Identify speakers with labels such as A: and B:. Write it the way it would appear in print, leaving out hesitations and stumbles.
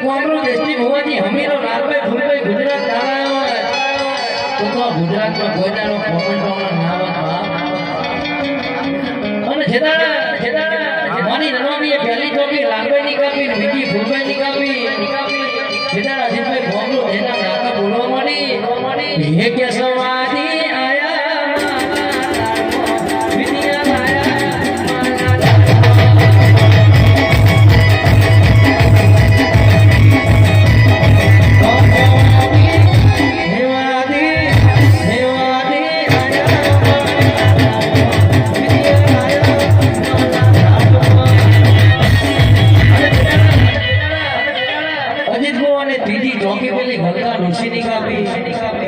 A: કોમરો દેશની ભુવાની હમીરો લાલભાઈ ફૂલભાઈ ગુજરાત તારાયો તો ગુજરાતમાં કોઈનાનો કોમેન્ટોમાં ના વાત અને જેદાડા માની રણવામીએ પહેલી ચોકી લાલભાઈની કાપી બીજી ફૂલભાઈની કાપી જેદાડા અજીતભાઈ કોમરો જેના નાકા બોલવા માંડી હે કે સવાદી ત્રીજી ચોકી પેલી ગંગા ઋષિની કાપી